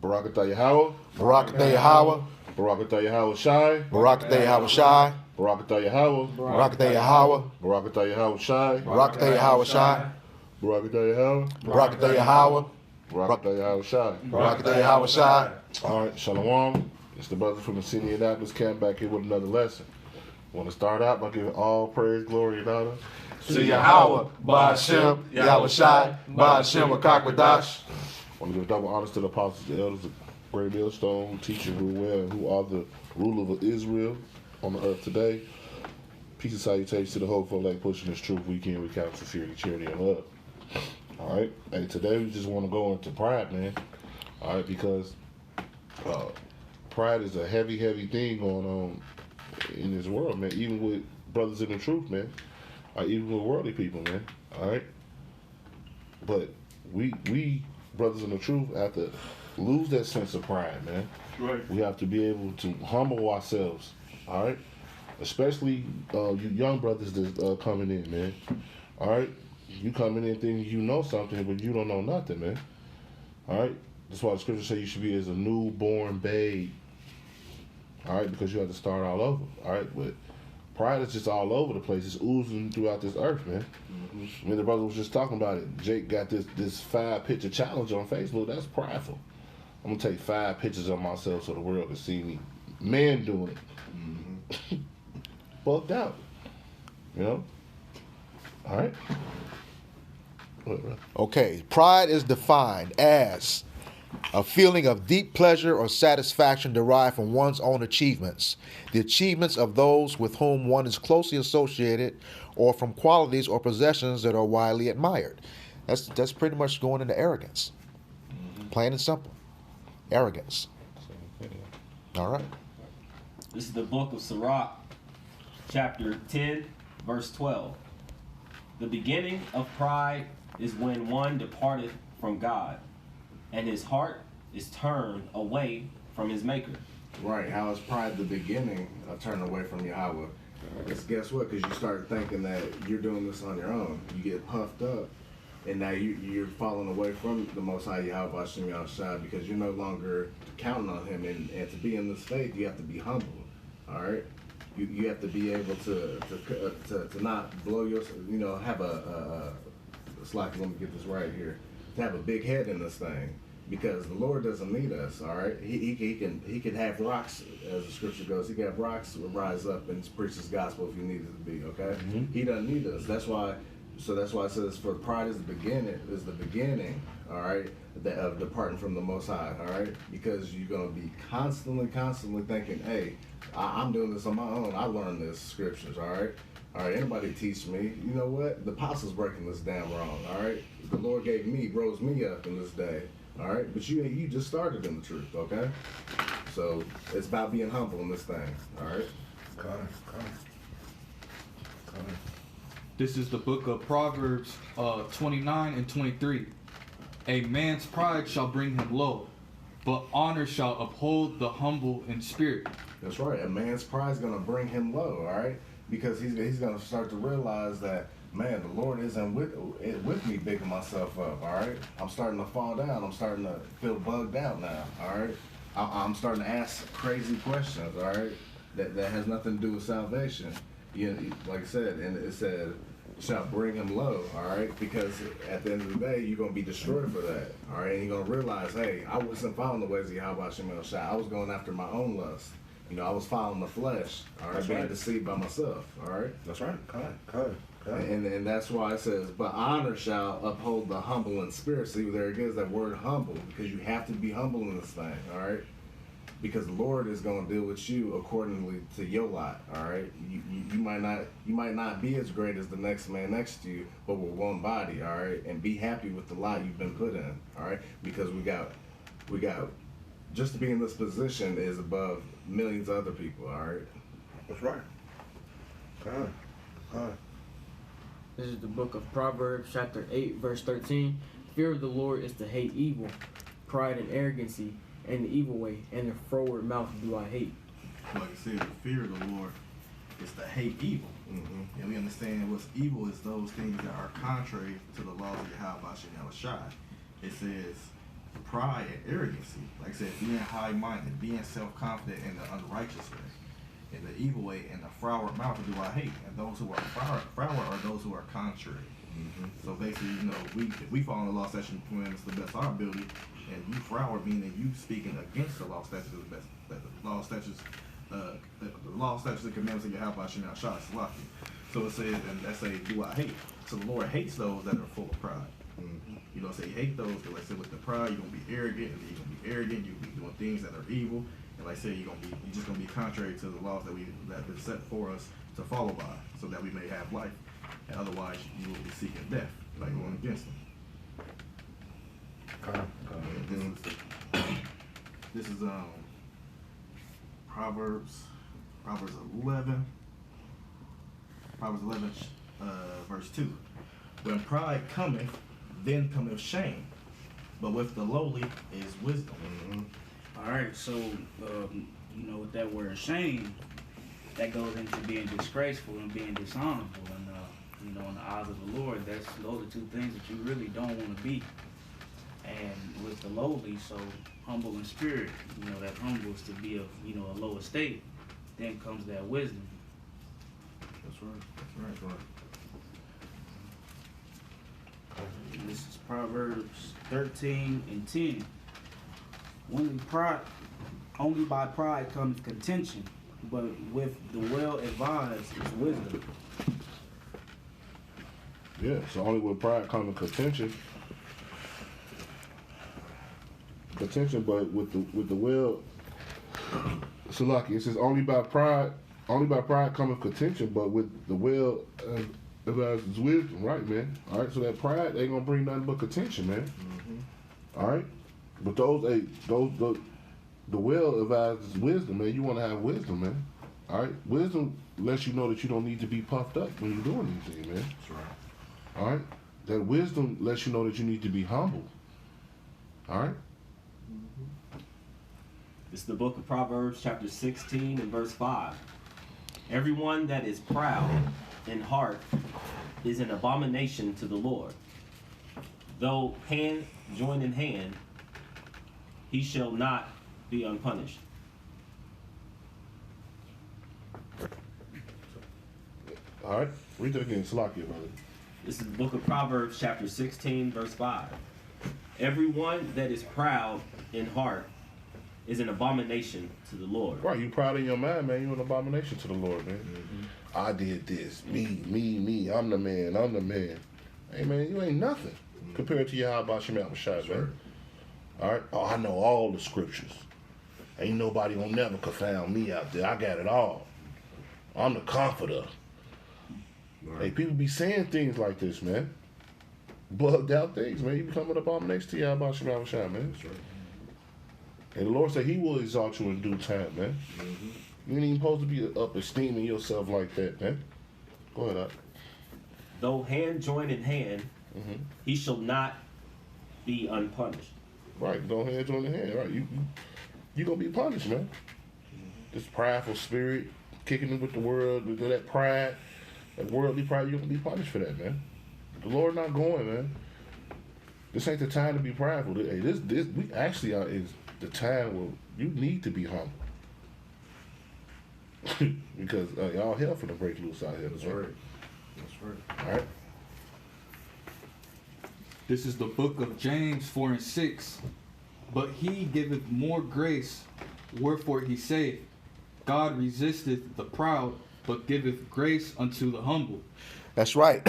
Barakatah Yahweh. Barakatah Yahweh. Barakatah Yahweh Shai. Barakatah Yahweh Shai. Barakatah Yahweh. Barakatah Yahweh. Barakatah Yahweh Shai. Barakatah Yahweh Shai. Barakatah Yahweh. Barakatah Yahweh. Barakatah Yahweh Shai. Barakatah Yahweh Shai. All right, Shalom. It's the brother from the city of Indianapolis camp back here with another lesson. Want to start out by giving all praise, glory, and honor To Yahweh, Ba'ashem, Yahweh Shai, Ba'ashem, Wakakwadash. Want to give double honors to the apostles, the elders, the great millstone, who teach and rule well, and who are the ruler of Israel on the earth today. Peace and salutations to the whole folk like pushing this truth week in, week out, sincerity, charity, and love. All right. Hey, today we just want to go into pride, man. All right, because pride is a heavy, heavy thing going on in this world, man. Even with brothers in the truth, man. Even with worldly people, man. All right. But we brothers in the truth have to lose that sense of pride, man. Right. We have to be able to humble ourselves. All right. Especially you young brothers that's coming in, man. All right. You coming in thinking you know something, but you don't know nothing, man. All right. That's why the scripture says you should be as a newborn babe. All right, because you have to start all over. All right, but pride is just all over the place. It's oozing throughout this earth, man. Mm-hmm. I mean, the brother was just talking about it. Jake got this 5-picture challenge on Facebook. That's prideful. I'm gonna take 5 pictures of myself so the world can see me. Man doing it. Mm-hmm. Bugged out. You know. All right. Okay, pride is defined as a feeling of deep pleasure or satisfaction derived from one's own achievements, the achievements of those with whom one is closely associated, or from qualities or possessions that are widely admired. That's pretty much going into arrogance. Plain and simple. Arrogance. All right. This is the book of Sirach, chapter 10, verse 12. The beginning of pride is when one departeth from God, and his heart is turned away from his maker. Right. How is pride the beginning of turning away from Yahweh? Because guess what? Because you start thinking that you're doing this on your own. You get puffed up, and now you're falling away from the Most High Yahweh Hashem Yahshua, because you're no longer counting on Him. And to be in this faith, you have to be humble. All right. You have to be able to not blow yourself. You know, have it's like, let me get this right here. To have a big head in this thing, because the Lord doesn't need us. All right, he can have rocks, as the scripture goes. He can have rocks rise up and preach His gospel if you need it to be. Okay, He doesn't need us. That's why it says, for pride is the beginning. All right, of departing from the Most High. All right, because you're gonna be constantly thinking, hey, I'm doing this on my own. I learned this scriptures. All right, anybody teach me. You know what? The apostles breaking this down wrong. All right, the Lord rose me up in this day. All right, but you just started in the truth. Okay, so it's about being humble in this thing. All right. Come. This is the book of Proverbs 29 and 23. A man's pride shall bring him low, but honor shall uphold the humble in spirit. That's right. A man's pride is going to bring him low, all right? Because he's going to start to realize that, man, the Lord isn't with me bigging myself up, all right? I'm starting to fall down. I'm starting to feel bugged out now, all right? I'm starting to ask crazy questions, all right, that has nothing to do with salvation. You know, like I said, and it said, shall bring him low, all right? Because at the end of the day, you're going to be destroyed for that, all right? And you're going to realize, hey, I wasn't following the ways of Yahweh Shemel Shai. I was going after my own lust. You know, I was following the flesh, all right, being deceived by myself, all right? That's right. Come. And that's why it says, but honor shall uphold the humble in spirit. See, there it is, that word humble, because you have to be humble in this thing, all right? Because the Lord is going to deal with you accordingly to your lot, all right? You might not be as great as the next man next to you, but we're one body, all right? And be happy with the lot you've been put in, all right? Because we got just to be in this position is above millions of other people, all right? That's right. Come. This is the book of Proverbs, chapter 8, verse 13. Fear of the Lord is to hate evil, pride and arrogancy, and the evil way, and the froward mouth do I hate. Like I said, the fear of the Lord is to hate evil. Mm-hmm. And we understand what's evil is those things that are contrary to the laws of Yahweh Shai. It says, pride and arrogancy. Like I said, being high-minded, being self-confident in the unrighteous way, in the evil way, and the froward mouth do I hate. And those who are froward are those who are contrary. So basically, you know, if we follow the law, statutes, and commandments to the best of our ability, and you froward, meaning you speaking against the law, statutes, and the law, statutes, and commandments of Yahweh Shem Shah Salaki. So it says, and that say, do I hate? So the Lord hates those that are full of pride. You know, say he hate those, because like I said, with the pride, you're gonna be arrogant, and you're gonna be arrogant, you're gonna be doing things that are evil, and like I said, you're just gonna be contrary to the laws that have been set for us to follow by, so that we may have life. And otherwise, you will be seeking death, like going against them. This is Proverbs 11. Proverbs 11, verse 2. When pride cometh, then cometh shame, but with the lowly is wisdom. All right, so you know, with that word shame, that goes into being disgraceful and being dishonorable, and you know, in the eyes of the Lord, those are two things that you really don't want to be. And with the lowly, so humble in spirit, you know, that humble is to be of, you know, a low estate. Then comes that wisdom. That's right. And this is Proverbs 13 and 10. Only by pride comes contention, but with the well advised is wisdom. Yeah, so only with pride comes contention. But with the will, Salaki, it says only by pride cometh contention, but with the will advises wisdom, right, man? All right, so that pride ain't gonna bring nothing but contention, man. All right, but the will advises wisdom, man. You want to have wisdom, man. All right, wisdom lets you know that you don't need to be puffed up when you're doing anything, man. That's right. All right, that wisdom lets you know that you need to be humble. All right. This is the book of Proverbs, chapter 16 and verse 5. Everyone that is proud in heart is an abomination to the Lord. Though hand join in hand, he shall not be unpunished. All right, read that again, Salakia, brother. This is the book of Proverbs, chapter 16, verse 5. Everyone that is proud in heart is an abomination to the Lord. Right, you proud in your mind, man. You an abomination to the Lord, man. I did this. Me. I'm the man. Hey, man, you ain't nothing compared to Yahweh Shem Shai, man. All right? Oh, I know all the scriptures. Ain't nobody gonna never confound me out there. I got it all. I'm the comforter. Right. Hey, people be saying things like this, man. Bugged out things, man. You become an abomination to Yahweh Shem Shai, man. That's right. And the Lord said he will exalt you in due time, man. You ain't even supposed to be up esteeming yourself like that, man. Go ahead, Up. Though hand join in hand, he shall not be unpunished. Right, though hand join in hand. Right, you gonna be punished, man. This prideful spirit, kicking it with the world, with that pride, that worldly pride, you're gonna be punished for that, man. The Lord not going, man. This ain't the time to be prideful. Hey, we actually are is the time where you need to be humble. Because y'all hell finna break loose out here. That's right. All right. This is the book of James 4 and 6. But he giveth more grace, wherefore he saith, God resisteth the proud, but giveth grace unto the humble. That's right.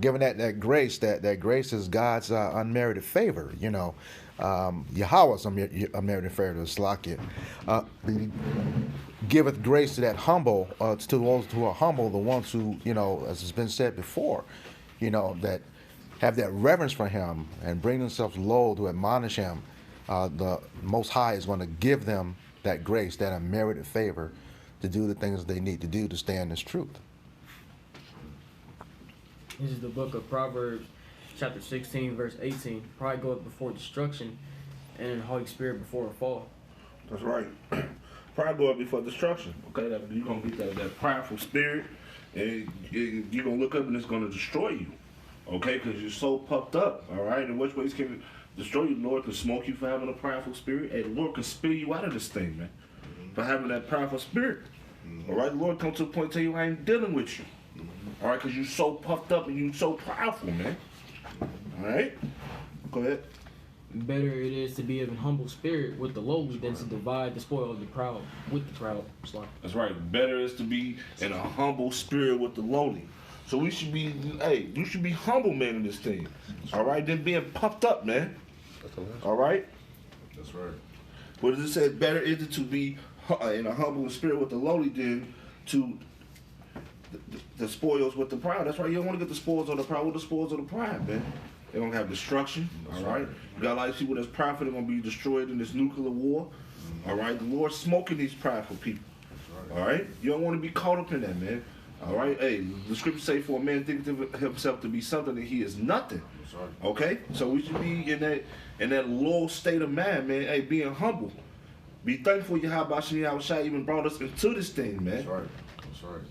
Given that grace, that grace is God's unmerited favor. You know, Yahweh's unmerited favor to Slakia. Giveth grace to that humble, to those who are humble, the ones who, you know, as has been said before, you know, that have that reverence for him and bring themselves low to admonish him. The Most High is going to give them that grace, that unmerited favor, to do the things they need to do to stand this truth. This is the book of Proverbs, chapter 16, verse 18. Pride goeth before destruction, and an haughty spirit before a fall. That's right. Pride go up before destruction. Okay, you're gonna get that prideful spirit, and you're gonna look up and it's gonna destroy you. Okay, because you're so puffed up. All right, and which ways can destroy you. The Lord can smoke you for having a prideful spirit. Hey, the Lord can spill you out of this thing, man, for having that prideful spirit. All right, the Lord come to a point and tell you I ain't dealing with you. All right, because you so puffed up and you so prideful, man. All right, go ahead. Better it is to be of an humble spirit with the lowly than to divide the spoil of the proud with the proud. That's right. Better is to be in a humble spirit with the lowly. So we should be, hey, you should be humble, man, in this thing. All right, then being puffed up, man. All right. That's right. What does it say? Better is it to be in a humble spirit with the lowly than to the spoils with the proud. That's right. You don't want to get the spoils of the proud. With the spoils of the pride, man? They're going to have destruction, all right? You got a lot of people that's prideful, they're going to be destroyed in this nuclear war, all right? The Lord's smoking these prideful people, all right? You don't want to be caught up in that, man, all right? Hey, the scriptures say for a man thinking of himself to be something that he is nothing, okay? So we should be in that low state of mind, man, hey, being humble. Be thankful Yahweh Shai even brought us into this thing, man. That's right. That's right.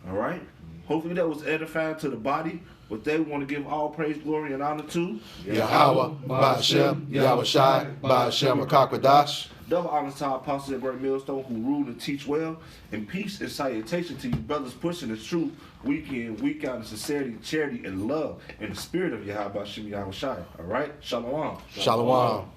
All right? Hopefully that was edifying to the body. What they want to give all praise, glory, and honor to Yahweh, Ba'ashem, Yahweh Shai, Ba'ashem, Akakwadash. Double honor to our apostles at Great Millstone who rule and teach well. And peace and salutation to you brothers pushing the truth week in, week out in sincerity, charity, and love in the spirit of Yahweh Shem Yahweh Shai. All right? Shalom. Shalom.